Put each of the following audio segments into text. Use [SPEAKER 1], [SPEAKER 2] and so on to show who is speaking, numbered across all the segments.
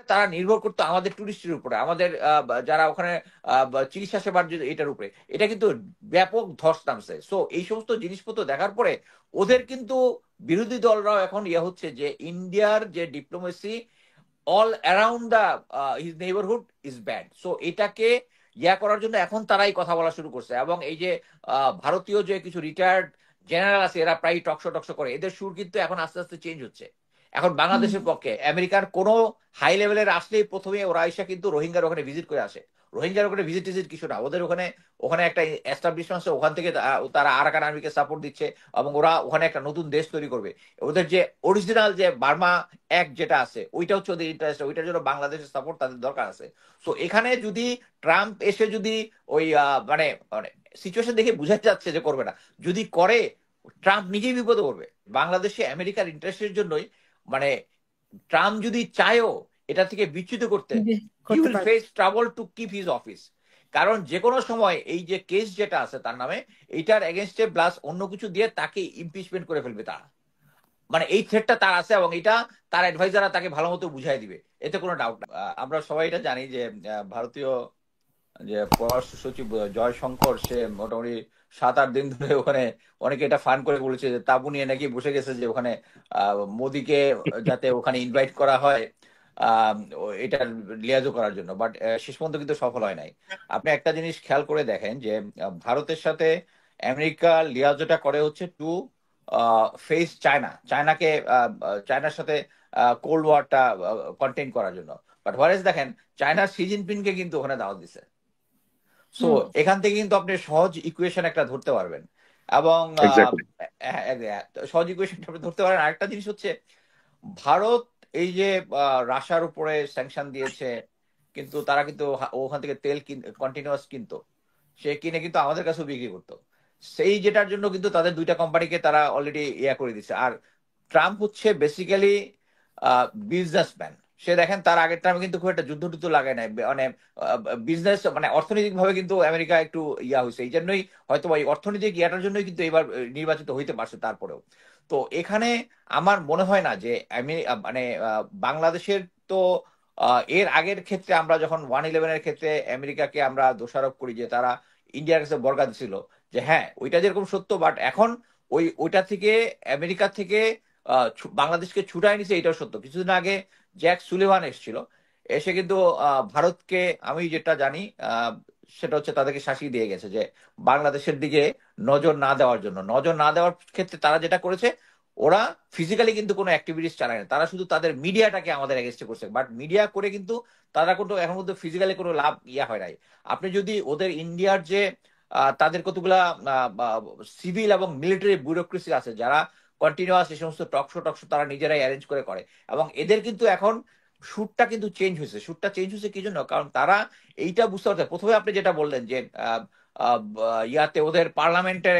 [SPEAKER 1] তারা নির্ভর করতো আমাদের টুরিস্টের উপরে, আমাদের যারা ওখানে চিকিৎসা সেবার এটার উপরে। এটা কিন্তু ব্যাপক ধস নামছে। সো এই সমস্ত জিনিসপত্র দেখার পরে ওদের কিন্তু বিরোধী দলরাও এখন হচ্ছে যে ইন্ডিয়ার যে diplomacy all around the his neighbourhood is bad. So এটাকে করার জন্য এখন তারাই কথা বলা শুরু করছে। এবং এই যে ভারতীয় যে কিছু রিটায়ার্ড জেনারেল আছে, এরা প্রায় টকশো টকশো করে, এদের সুর কিন্তু এখন আস্তে আস্তে চেঞ্জ হচ্ছে। এখন বাংলাদেশের পক্ষে আমেরিকার কোনো হাই লেভেলের আসলেই প্রথমে ওরা আইসা কিন্তু রোহিঙ্গার ওখানে ভিজিট করে আসে। রোহিঙ্গার ওখানে ভিজিট টিজিট কিছু না, ওদের ওখানে ওখানে একটা এস্টাবলিশমেন্ট আছে, ওখান থেকে তারা আরাকান আর্মিকে সাপোর্ট দিচ্ছে এবং ওরা ওখানে একটা নতুন দেশ তৈরি করবে। ওদের যে অরিজিনাল যে বার্মা অ্যাক্ট যেটা আছে, ওইটা হচ্ছে ওদের ইন্টারেস্ট, ওইটার জন্য বাংলাদেশের সাপোর্ট তাদের দরকার আছে। সো এখানে যদি ট্রাম্প এসে যদি ওই মানে মানে সিচুয়েশন দেখে বুঝাতে যাচ্ছে যে করবে না, যদি করে ট্রাম্প নিজেই বিপদে পড়বে। বাংলাদেশে আমেরিকার ইন্টারেস্টের জন্যই, মানে ট্রাম্প যদি চায়ও এটা থেকে বিচ্যুত করতে, হি
[SPEAKER 2] করতে
[SPEAKER 1] উইল
[SPEAKER 2] পারবে।
[SPEAKER 1] Face trouble to keep his office. কারণ যে কোনো সময় এই যে কেস যেটা আছে তার নামে, এইটার এগেনস্টে প্লাস অন্য কিছু দিয়ে তাকে ইমপিচমেন্ট করে ফেলবে তারা। মানে এই থ্রেটটা তার আছে এবং এটা তার অ্যাডভাইজাররা তাকে ভালো মতো বুঝাই দিবে, এতে কোনো ডাউট না। আমরা সবাই এটা জানি যে ভারতীয় যে পররাষ্ট্র সচিব জয়শঙ্কর, সে মোটামুটি 7-8 দিন ধরে ওখানে, অনেকে এটা ফান করে বলেছে যে তাঁবু নিয়ে নাকি বসে গেছে যে ওখানে মোদিকে যাতে ওখানে ইনভাইট করা হয় এটা লিয়াজো করার জন্য। বাট শেষ পর্যন্ত কিন্তু সফল হয় নাই। আপনি একটা জিনিস খেয়াল করে দেখেন যে ভারতের সাথে আমেরিকা লিয়াজোটা করে হচ্ছে টু ফেস চায়না, চায়নার সাথে কোল্ড ওয়ারটা কন্টেইন করার জন্য। বাট হোয়ারেস দেখেন চায়নার শি জিনপিংকে কিন্তু ওখানে দাওয়াত দিছে। সো
[SPEAKER 2] হুম।
[SPEAKER 1] এখান থেকে কিন্তু আপনি সহজ ইকুয়েশন একটা ধরতে পারবেন। এবং
[SPEAKER 3] এক্স্যাক্টলি।
[SPEAKER 1] সহজ ইকুয়েশনটা আপনি ধরতে পারেন। আরেকটা জিনিস হচ্ছে, ভারত এই যে রাশিয়ার উপরে স্যাংশন দিয়েছে, কিন্তু তারা কিন্তু ওখান থেকে তেল কন্টিনিউয়াস কিনতো, সে কিনে কিন্তু আমাদের কাছেও বিক্রি করতো। সেই যেটার জন্য কিন্তু তাদের দুইটা কোম্পানিকে তারা অলরেডি করে দিচ্ছে। আর ট্রাম্প হচ্ছে বেসিক্যালি বিজনেসম্যান। সে দেখেন তার আগের টাইমে কিন্তু খুব একটা যুদ্ধ টুদ্ধ লাগায় নাই, মানে বিজনেস মানে অর্থনৈতিক ভাবে কিন্তু আমেরিকা একটু হয়েছে। এই জন্যই হয়তো এই অর্থনৈতিক জন্যই কিন্তু এবার নির্বাচিত হইতে পারছে তারপরেও। তো এখানে আমার মনে হয় না যে আমি মানে বাংলাদেশের তো এর আগের ক্ষেত্রে আমরা যখন 111-এর ক্ষেত্রে আমেরিকাকে আমরা দোষারোপ করি যে তারা ইন্ডিয়ার কাছে বরগা দিছিল, যে হ্যাঁ ওইটা যেরকম সত্য, বাট এখন ওইটা থেকে আমেরিকা থেকে বাংলাদেশকে ছুটাই নিছে, এটাও সত্য। কিছুদিন আগে জ্যাক সুলিভান এসেছিল, এসে কিন্তু ভারতকে, আমি যেটা জানি সেটা হচ্ছে তাদেরকে শাসিয়ে দিয়ে গেছে যে বাংলাদেশের দিকে নজর না দেওয়ার জন্য। নজর না দেওয়ার ক্ষেত্রে তারা যেটা করেছে, ওরা ফিজিক্যালি কিন্তু কোনো অ্যাক্টিভিটিস চালায় না, তারা শুধু তাদের মিডিয়াটাকে আমাদের এগেনস্টে করছে। বাট মিডিয়া করে কিন্তু তারা কিন্তু এখন কিন্তু ফিজিক্যালি কোনো লাভ হয় নাই। আপনি যদি ওদের ইন্ডিয়ার যে তাদের কতগুলা সিভিল এবং মিলিটারি ব্যুরোক্রেসি আছে, যারা কন্টিনিউয়াস এই সমস্ত টকশো টকশো তারা নিজেরাই অ্যারেঞ্জ করে করে। এবং এদের কিন্তু এখন শুটটা কিন্তু চেঞ্জ হয়েছে। শুটটা চেঞ্জ হয়েছে কি জন্য? কারণ তারা এইটা বুঝতে পারছে। প্রথমে আপনি যেটা বললেন যে আহ, ইয়াতে ওদের পার্লামেন্টে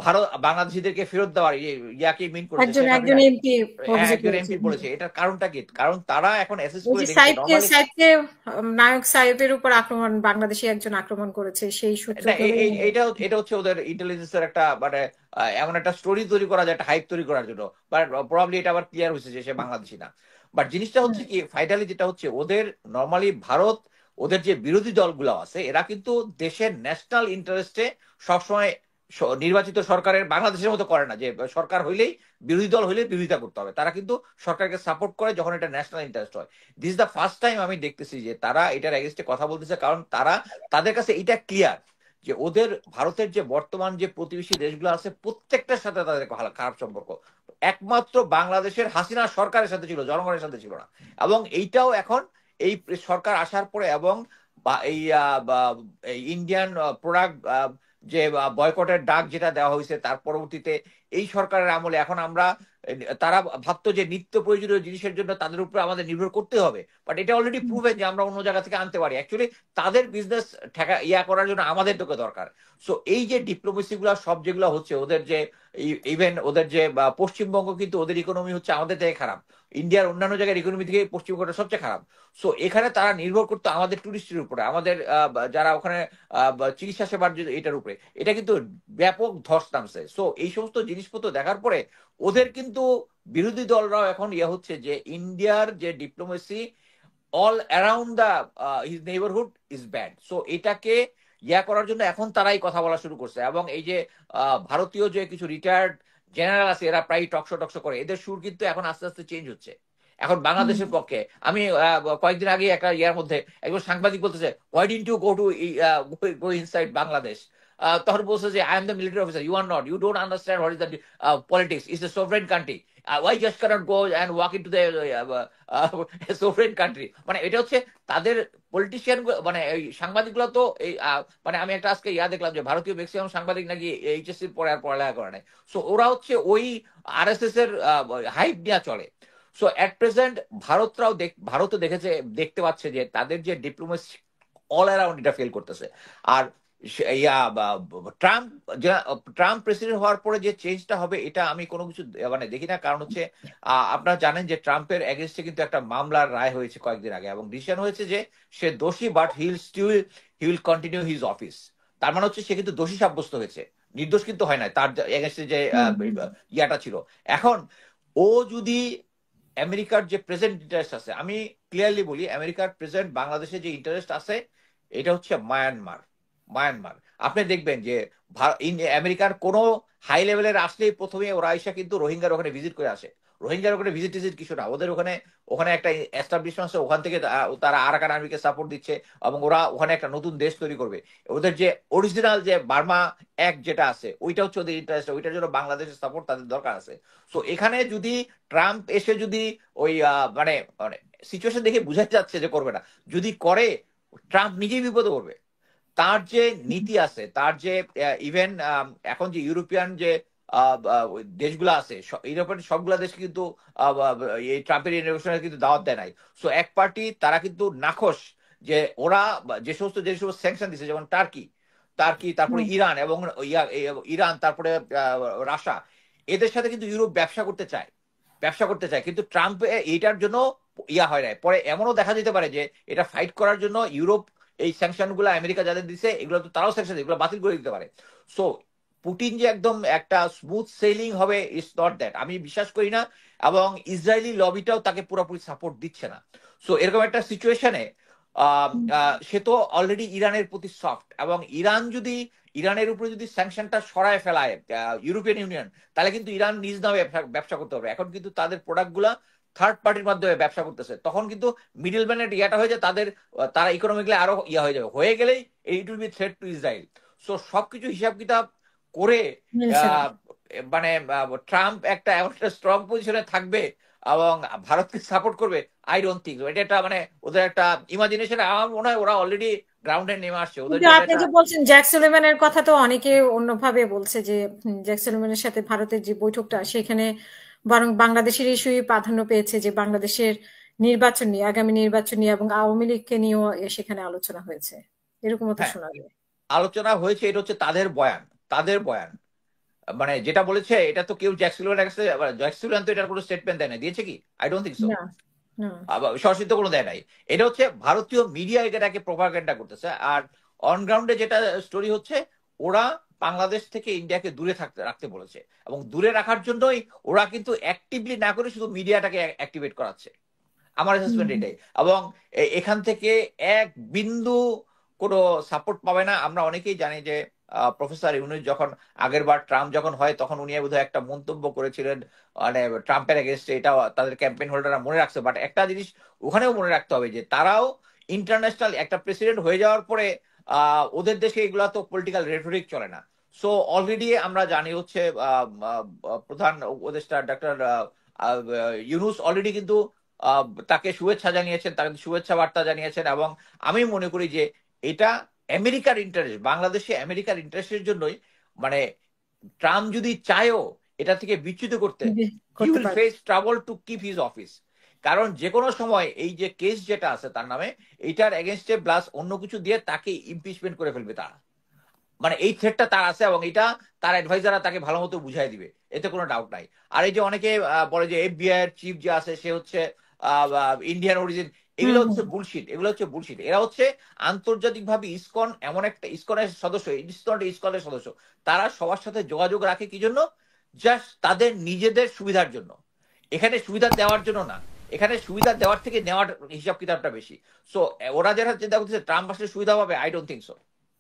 [SPEAKER 1] ভারত বাংলাদেশিদেরকে ফেরত দেওয়ার ইয়াকে মিন করেছে
[SPEAKER 2] একজন
[SPEAKER 1] শেখ
[SPEAKER 2] একজন
[SPEAKER 1] হাসিনা।
[SPEAKER 2] এমপি অভিযোগ
[SPEAKER 1] একজন
[SPEAKER 2] করেছে।
[SPEAKER 1] এমপি বলেছে। এটার কারণটা কি? কারণ তারা এখন অ্যাসেস
[SPEAKER 2] ওই
[SPEAKER 1] করে
[SPEAKER 2] যে
[SPEAKER 1] দেখেছে
[SPEAKER 2] সাইদকে
[SPEAKER 1] নর্মালি।
[SPEAKER 2] সাইদকে নায়ক সাহেবের উপর আক্রমণ, বাংলাদেশি একজন আক্রমণ করেছে, সেই সূত্র
[SPEAKER 1] না,
[SPEAKER 2] ধরে।
[SPEAKER 1] এটা হচ্ছে ওদের ইন্টেলিজেন্সের একটা মানে এমন একটা স্টোরি তৈরি করা যায়, একটা হাইপ তৈরি করার জন্য। বাট প্রবাবলি এটা আবার ক্লিয়ার হয়েছে যে সে বাংলাদেশি না। বাট জিনিসটা হচ্ছে কি, ফাইনালি যেটা হচ্ছে ওদের নর্মালি ভারত, ওদের যে বিরোধী দলগুলো আছে, এরা কিন্তু দেশের ন্যাশনাল ইন্টারেস্টে সবসময় নির্বাচিত সরকারের বাংলাদেশের মতো করে না যে সরকার হইলেই বিরোধী দল হইলে বিরোধিতা করতে হবে। তারা কিন্তু সরকারকে সাপোর্ট করে যখন এটা ন্যাশনাল ইন্টারেস্ট হয়। This is the first time আমি দেখতেছি যে তারা এটার এগেনস্টে কথা বলতেছে। কারণ তাদের কাছে এটা ক্লিয়ার যে ওদের ভারতের যে বর্তমান যে প্রতিবেশী দেশগুলো আছে, প্রত্যেকটার সাথে তাদের খারাপ সম্পর্ক। একমাত্র বাংলাদেশের হাসিনা সরকারের সাথে ছিল, জনগণের সাথে ছিল না। এবং এইটাও এখন এই সরকার আসার পরে এবং এই ইন্ডিয়ান প্রোডাক্ট যে বয়কটের ডাক যেটা দেওয়া হয়েছে তার পরবর্তীতে এই সরকারের আমলে এখন আমরা, তারা ভাবতো যে নিত্য প্রয়োজনীয় জিনিসের জন্য তাদের উপরে আমাদের নির্ভর করতে হবে। বাট এটা অলরেডি প্রুভেন যে আমরা অন্য জায়গা থেকে আনতে পারি। অ্যাকচুয়ালি তাদের বিজনেস ঠেকা করার জন্য আমাদের তোকে দরকার। সো এই যে ডিপ্লোমেসি গুলা সব যেগুলো হচ্ছে ওদের যে, ইভেন ওদের যে পশ্চিমবঙ্গ কিন্তু ওদের ইকোনমি হচ্ছে আমাদের থেকে খারাপ, ইন্ডিয়ার অন্যান্য জায়গার ইকোনমি থেকে পশ্চিমবঙ্গটা সবচেয়ে খারাপ। সো এখানে তারা নির্ভর করতো আমাদের টুরিস্টের উপরে, আমাদের যারা ওখানে চিকিৎসা সেবার এটার উপরে। এটা কিন্তু ব্যাপক ধস নামছে। সো এই সমস্ত জিনিসপত্র দেখার পরে ওদের কিন্তু বিরোধী দলরাও এখন হচ্ছে যে ইন্ডিয়ার যে diplomacy all around the his neighbourhood is bad. So এটাকে ইয়া করার জন্য এখন তারাই কথা বলা শুরু করছে, এবং এই যে ভারতীয় যে কিছু রিটায়ার্ড জেনারেল আছে এরা প্রায় টকশো টকশো করে, এদের সুর কিন্তু এখন আস্তে আস্তে চেঞ্জ হচ্ছে এখন
[SPEAKER 2] হুম।
[SPEAKER 1] বাংলাদেশের পক্ষে। আমি কয়েকদিন আগে একটা ইয়ার মধ্যে একজন সাংবাদিক বলতেছে, why didn't you go to go inside Bangladesh? তখন বলছে যে I am the military officer, you are not, you don't understand what is the politics, is the sovereign country, why just can't go and walk in to the sovereign country. মানে এটা হচ্ছে তাদের politician, মানে এই সাংবাদিকগুলো তো এই মানে আমি একটা আজকে ইয়া দেখলাম যে ভারতীয় ম্যাক্সিমাম সাংবাদিক নাকি এইচএসসির পরে আর পড়ালেখা করে নাই। সো ওরা হচ্ছে ওই আরএসএস এর হাইপ নিয়ে চলে। সো এট প্রেজেন্ট ভারতও দেখতে পাচ্ছে যে তাদের যে ডিপ্লোমেসি অল অ্যারাউন্ড এটা ফেল করতেছে। আর ইয়া ট্রাম্প ট্রাম্প প্রেসিডেন্ট হওয়ার পরে যে চেঞ্জটা হবে এটা আমি কোনো কিছু মানে দেখি না। কারণ হচ্ছে আপনারা জানেন যে ট্রাম্পের এগেনস্টে কিন্তু একটা মামলার রায় হয়েছে কয়েকদিন আগে, এবং ডিসিশন হয়েছে যে সে দোষী, but he will continue his office. তার মানে হচ্ছে সে কিন্তু দোষী সাব্যস্ত হয়েছে, নির্দোষ কিন্তু হয় না তার এগেনস্টে যে
[SPEAKER 2] হুম। হুম।
[SPEAKER 1] ইয়াটা ছিল। এখন ও যদি আমেরিকার যে প্রেজেন্ট ইন্টারেস্ট আছে, আমি ক্লিয়ারলি বলি আমেরিকার প্রেজেন্ট বাংলাদেশে যে ইন্টারেস্ট আছে এটা হচ্ছে মায়ানমার। মায়ানমার আপনি দেখবেন যে আমেরিকার কোন হাই লেভেলের আসলেই প্রথমে ওরা আইসা কিন্তু রোহিঙ্গার ওখানে ভিজিট করে আসে। রোহিঙ্গার ওখানে ভিজিট টিজিট কিছু না, ওদের ওখানে ওখানে একটা এস্টাবলিশমেন্ট আছে, ওখান থেকে তারা আরাকান আর্মিকে সাপোর্ট দিচ্ছে, এবং ওরা ওখানে একটা নতুন দেশ তৈরি করবে। ওদের যে অরিজিনাল যে বার্মা অ্যাক্ট যেটা আছে ওইটা হচ্ছে ওদের ইন্টারেস্ট, ওইটার জন্য বাংলাদেশের সাপোর্ট তাদের দরকার আছে। সো এখানে যদি ট্রাম্প এসে যদি ওই মানে মানে সিচুয়েশন দেখে বুঝাই যাচ্ছে যে করবে না, যদি করে ট্রাম্প নিজেই বিপদে পড়বে। তার যে নীতি আছে, তার যে ইভেন এখন যে ইউরোপিয়ান যে দেশগুলো আছে, ইউরোপিয়ান সবগুলা দেশ কিন্তু এই ট্রাম্পের ইনোভেশনের কিন্তু দাওয়াত দেয় নাই। সো এক পার্টি তারা কিন্তু নাখোশ যে ওরা যে সমস্ত স্যাংশন দিচ্ছে, যেমন টার্কি টার্কি তারপরে
[SPEAKER 2] হুম।
[SPEAKER 1] ইরান এবং ইরান তারপরে রাশিয়া, এদের সাথে কিন্তু ইউরোপ ব্যবসা করতে চায়, কিন্তু ট্রাম্প এইটার জন্য ইয়া হয় নাই। পরে এমনও দেখা যেতে পারে যে এটা ফাইট করার জন্য ইউরোপ এই স্যাংশন গুলো আমেরিকা যাদের দিচ্ছে এগুলো তো তারাও স্যাংশন এগুলো বাতিল করে দিতে পারে। সো পুটিন যে একদম একটা স্মুথ সেলিং হবে ইটস নট দ্যাট, আমি বিশ্বাস করি না। এবং ইসরায়েলি লবিটাও তাকে পুরোপুরি সাপোর্ট দিচ্ছে না। সো এরকম একটা সিচুয়েশনে
[SPEAKER 2] হুম।
[SPEAKER 1] সে তো অলরেডি ইরানের প্রতি সফট, এবং ইরানের উপরে যদি স্যাংশনটা সরায় ফেলায় ইউরোপিয়ান ইউনিয়ন, তাহলে কিন্তু ইরান নিজ নামে ব্যবসা করতে হবে। এখন কিন্তু তাদের প্রোডাক্ট গুলা থার্ড পার্টির মাধ্যমে ব্যবসা করতেছে, তখন কিন্তু মিডল ম্যানের ইয়াটা হয়ে যায় তাদের, তারা ইকোনমিক্যালি আরো ইয়া হয়ে যাবে, হয়ে গেলেই it will be threat to Israel. So সবকিছু হিসাব কিতাব করে
[SPEAKER 2] মিলছে না।
[SPEAKER 1] আহ, মানে ট্রাম্প একটা এমন একটা স্ট্রং পজিশনে থাকবে এবং ভারতকে সাপোর্ট করবে। আই ডোন্ট থিঙ্ক এটা একটা মানে ওদের একটা ইমাজিনেশন। আমার মনে হয় ওরা অলরেডি গ্রাউন্ডে নেমে আসছে, ওদের
[SPEAKER 2] কিন্তু
[SPEAKER 1] জন্য
[SPEAKER 2] আপনি
[SPEAKER 1] এটা।
[SPEAKER 2] যে বলছেন জ্যাক সুলিভানের কথা, তো অনেকে অন্যভাবে বলছে যে জ্যাক সুলিভানের সাথে ভারতের যে বৈঠকটা সেখানে বরং বাংলাদেশের ইস্যুই প্রাধান্য পেয়েছে, যে বাংলাদেশের নির্বাচন নিয়ে, আগামী নির্বাচন নিয়ে এবং আওয়ামী লীগকে নিয়েও সেখানে আলোচনা হয়েছে, এরকমও তো
[SPEAKER 1] হ্যাঁ,
[SPEAKER 2] শোনা যায়।
[SPEAKER 1] আলোচনা হয়েছে, এটা হচ্ছে তাদের বয়ান। মানে যেটা বলেছে এটা তো কেউ জ্যাক সুলিভান তো এটার কোনো স্টেটমেন্ট দেয় না, দিয়েছে কি? I don't think so.
[SPEAKER 2] না। না।
[SPEAKER 1] সরাসরি তো কোনো দেয় নাই। এটা হচ্ছে ভারতীয় মিডিয়া এটাকে প্রোপাগান্ডা করতেছে। আর অন গ্রাউন্ডে যেটা স্টোরি হচ্ছে, ওরা বাংলাদেশ থেকে ইন্ডিয়াকে দূরে রাখতে বলেছে, এবং দূরে রাখার জন্যই ওরা কিন্তু অ্যাক্টিভলি না করে শুধু মিডিয়াটাকে অ্যাক্টিভেট করাচ্ছে। আমার
[SPEAKER 2] হুম।
[SPEAKER 1] অ্যাসেসমেন্ট এটাই। এবং এখান থেকে এক বিন্দু কোনো সাপোর্ট পাবে না। আমরা অনেকেই জানি যে প্রফেসর ইউনূস যখন আগের বার ট্রাম্প যখন হয় তখন উনি বোধহয় একটা মন্তব্য করেছিলেন মানে ট্রাম্পের এগেনস্টে, এটা তাদের ক্যাম্পেইন হোল্ডাররা মনে রাখছে। বাট একটা জিনিস ওখানেও মনে রাখতে হবে যে তারাও ইন্টারন্যাশনাল একটা প্রেসিডেন্ট হয়ে যাওয়ার পরে ওদের দেশে এগুলা তো পলিটিক্যাল রেটরিক চলে না। সো অলরেডি আমরা জানি হচ্ছে প্রধান উপদেষ্টা ডক্টর ইউনূস অলরেডি কিন্তু আহ, তাকে শুভেচ্ছা জানিয়েছেন, তাকে শুভেচ্ছা বার্তা জানিয়েছেন। এবং আমি মনে করি যে এটা আমেরিকার ইন্টারেস্ট, বাংলাদেশে আমেরিকার ইন্টারেস্টের জন্যই, মানে ট্রাম্প যদি চায়ও এটা থেকে বিচ্যুত করতে, হি
[SPEAKER 2] করতে
[SPEAKER 1] উইল
[SPEAKER 2] পারে।
[SPEAKER 1] Face trouble to keep his office. কারণ যে কোনো সময় এই যে কেস যেটা আছে তার নামে, এইটার এগেনস্টে প্লাস অন্য কিছু দিয়ে তাকে ইমপিচমেন্ট করে ফেলবে তারা। মানে এই থ্রেটটা তার আছে, এবং এটা তার অ্যাডভাইজাররা তাকে ভালো মতো বুঝাই দিবে, এতে কোনো ডাউট নাই। আর এই যে অনেকে বলে যে এফবিআই এর চিফ যে আছে সে হচ্ছে ইন্ডিয়ান অরিজিন,
[SPEAKER 2] হুম।
[SPEAKER 1] এগুলো
[SPEAKER 2] হুম।
[SPEAKER 1] হচ্ছে বুলশিট। এরা হচ্ছে আন্তর্জাতিকভাবে ইসকন এমন একটা ইসকনের সদস্য, ইসকনের সদস্য। তারা সবার সাথে যোগাযোগ রাখে কি জন্য? জাস্ট তাদের নিজেদের সুবিধার জন্য, এখানে সুবিধা দেওয়ার জন্য না। এখানে সুবিধা দেওয়ার থেকে নেওয়ার হিসাব কিতাবটা বেশি। সো ওরা যারা চিন্তা করতেছে ট্রাম্প আসলে সুবিধা পাবে, আই ডোন্ট থিঙ্ক সো।